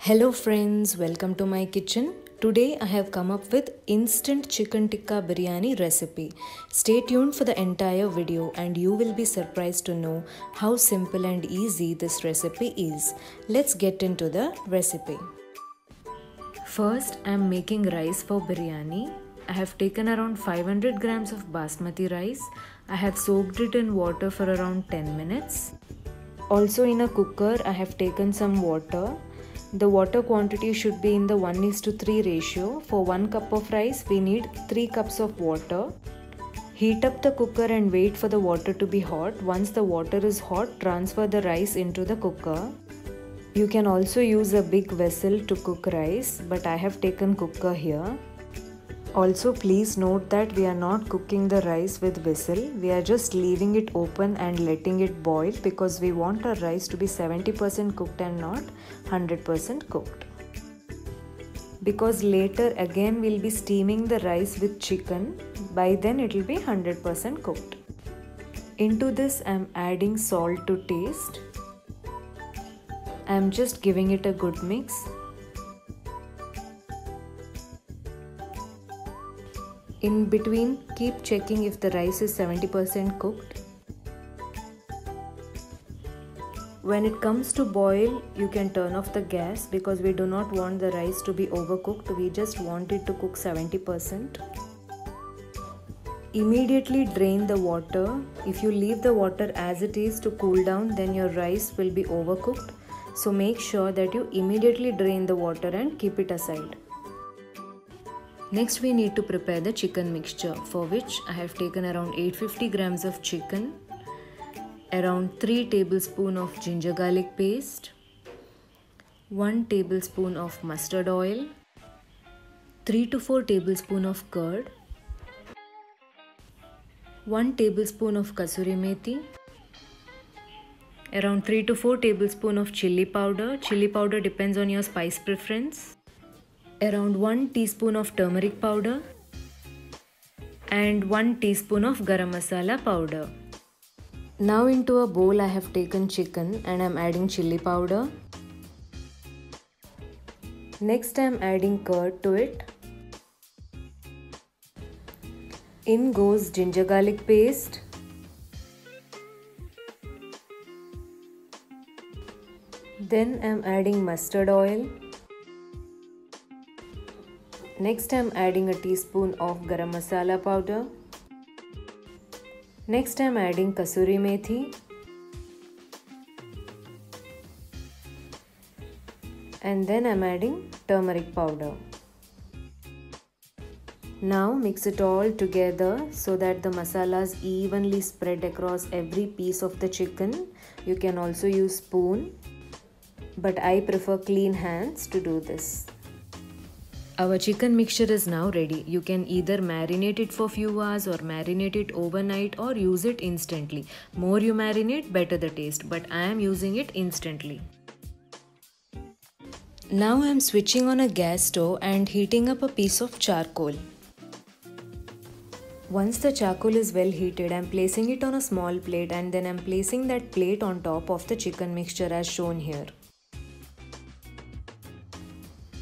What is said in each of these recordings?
Hello friends, welcome to my kitchen. Today I have come up with instant chicken tikka biryani recipe. Stay tuned for the entire video and you will be surprised to know how simple and easy this recipe is. Let's get into the recipe. First I am making rice for biryani. I have taken around 500 grams of basmati rice. I have soaked it in water for around 10 minutes. Also in a cooker I have taken some water. The water quantity should be in the 1:3 ratio. For 1 cup of rice, we need 3 cups of water. Heat up the cooker and wait for the water to be hot. Once the water is hot, transfer the rice into the cooker. You can also use a big vessel to cook rice, but I have taken cooker here. Also, please note that we are not cooking the rice with whistle. We are just leaving it open and letting it boil because we want our rice to be 70% cooked and not 100% cooked. Because later again we'll be steaming the rice with chicken. By then it will be 100% cooked. Into this I'm adding salt to taste. I'm just giving it a good mix. In between, keep checking if the rice is 70% cooked. When it comes to boil, you can turn off the gas because we do not want the rice to be overcooked. We just want it to cook 70%. Immediately drain the water. If you leave the water as it is to cool down, then your rice will be overcooked. So make sure that you immediately drain the water and keep it aside. Next we need to prepare the chicken mixture, for which I have taken around 850 grams of chicken, around 3 tablespoons of ginger garlic paste, 1 tablespoon of mustard oil, 3 to 4 tablespoons of curd, 1 tablespoon of kasuri methi, around 3 to 4 tablespoons of chilli powder. Chilli powder depends on your spice preference. Around 1 teaspoon of turmeric powder and 1 teaspoon of garam masala powder. Now into a bowl I have taken chicken and I am adding chilli powder. Next I am adding curd to it. In goes ginger garlic paste. Then I am adding mustard oil. Next I am adding a teaspoon of garam masala powder. Next I am adding kasuri methi. And then I am adding turmeric powder. Now mix it all together so that the masalas evenly spread across every piece of the chicken. You can also use spoon, but I prefer clean hands to do this. Our chicken mixture is now ready. You can either marinate it for few hours or marinate it overnight or use it instantly. More you marinate, better the taste, but I am using it instantly. Now I am switching on a gas stove and heating up a piece of charcoal. Once the charcoal is well heated, I am placing it on a small plate and then I am placing that plate on top of the chicken mixture as shown here.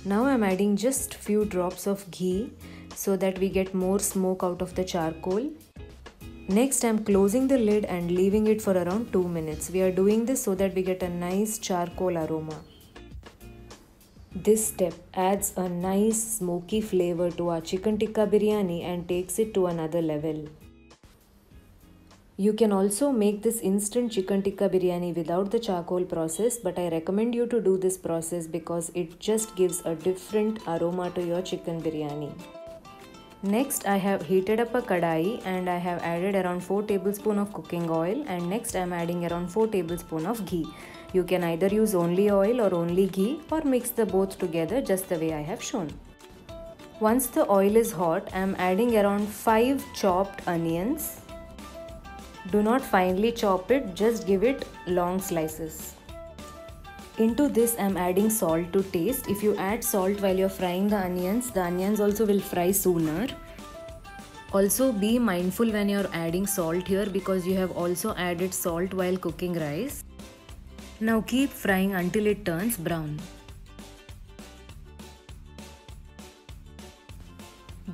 Now I am adding just few drops of ghee so that we get more smoke out of the charcoal. Next I am closing the lid and leaving it for around 2 minutes. We are doing this so that we get a nice charcoal aroma. This step adds a nice smoky flavor to our chicken tikka biryani and takes it to another level. You can also make this instant chicken tikka biryani without the charcoal process, but I recommend you to do this process because it just gives a different aroma to your chicken biryani. Next I have heated up a kadai and I have added around 4 tablespoons of cooking oil, and next I am adding around 4 tablespoons of ghee. You can either use only oil or only ghee or mix the both together just the way I have shown. Once the oil is hot, I am adding around 5 chopped onions. Do not finely chop it, just give it long slices. Into this I am adding salt to taste. If you add salt while you are frying the onions also will fry sooner. Also be mindful when you are adding salt here because you have also added salt while cooking rice. Now keep frying until it turns brown.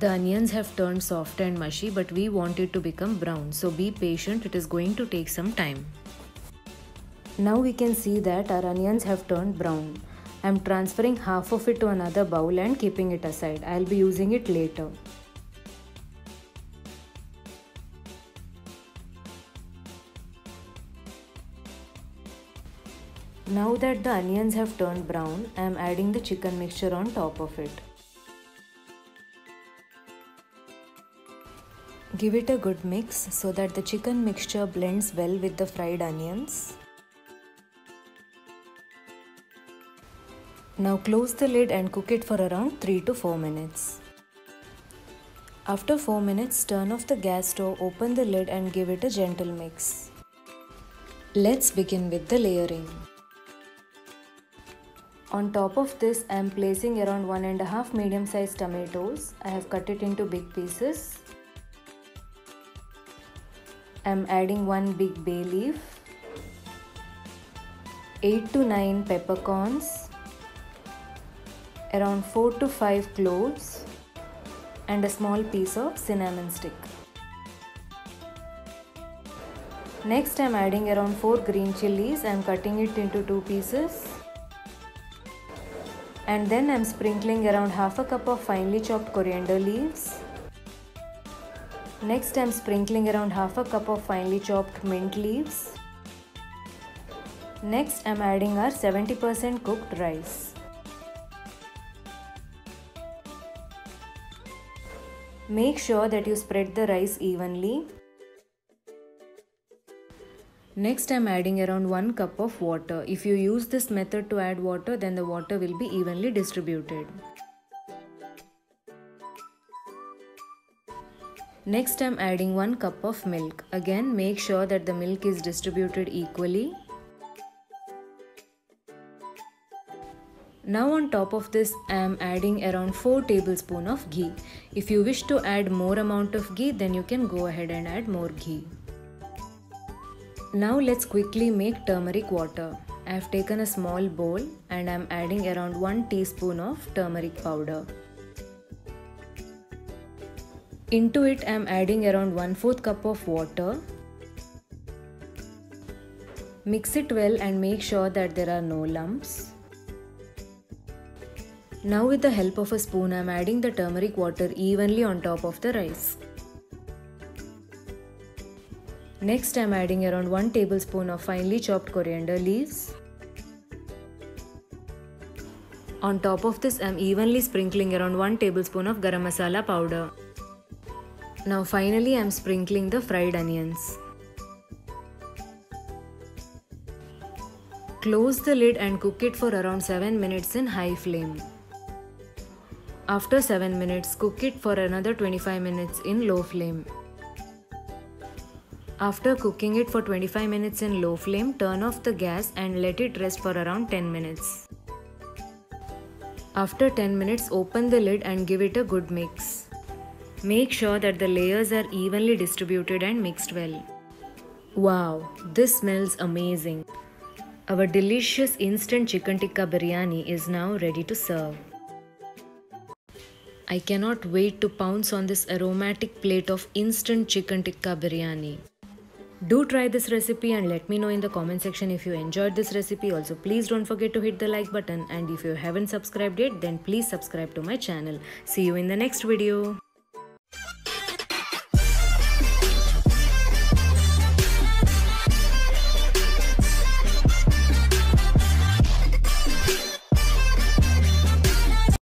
The onions have turned soft and mushy, but we want it to become brown, so be patient, it is going to take some time. Now we can see that our onions have turned brown. I am transferring half of it to another bowl and keeping it aside. I will be using it later. Now that the onions have turned brown, I am adding the chicken mixture on top of it. Give it a good mix so that the chicken mixture blends well with the fried onions. Now close the lid and cook it for around 3 to 4 minutes. After 4 minutes, turn off the gas stove, open the lid and give it a gentle mix. Let's begin with the layering. On top of this, I am placing around 1.5 medium-sized tomatoes. I have cut it into big pieces. I am adding 1 big bay leaf, 8 to 9 peppercorns, around 4 to 5 cloves and a small piece of cinnamon stick. Next I am adding around 4 green chillies. I am cutting it into 2 pieces. And then I am sprinkling around half a cup of finely chopped coriander leaves. Next I am sprinkling around half a cup of finely chopped mint leaves. Next I am adding our 70% cooked rice. Make sure that you spread the rice evenly. Next I am adding around 1 cup of water. If you use this method to add water, then the water will be evenly distributed. Next I am adding 1 cup of milk. Again, make sure that the milk is distributed equally. Now on top of this, I am adding around 4 tablespoons of ghee. If you wish to add more amount of ghee, then you can go ahead and add more ghee. Now let's quickly make turmeric water. I have taken a small bowl and I am adding around 1 teaspoon of turmeric powder. Into it I am adding around 1/4 cup of water. Mix it well and make sure that there are no lumps. Now with the help of a spoon I am adding the turmeric water evenly on top of the rice. Next I am adding around 1 tablespoon of finely chopped coriander leaves. On top of this I am evenly sprinkling around 1 tablespoon of garam masala powder. Now finally I am sprinkling the fried onions. Close the lid and cook it for around 7 minutes in high flame. After 7 minutes, cook it for another 25 minutes in low flame. After cooking it for 25 minutes in low flame, turn off the gas and let it rest for around 10 minutes. After 10 minutes, open the lid and give it a good mix. Make sure that the layers are evenly distributed and mixed well. Wow, this smells amazing. Our delicious instant chicken tikka biryani is now ready to serve. I cannot wait to pounce on this aromatic plate of instant chicken tikka biryani. Do try this recipe and let me know in the comment section if you enjoyed this recipe. Also, please don't forget to hit the like button, and if you haven't subscribed yet, then please subscribe to my channel. See you in the next video.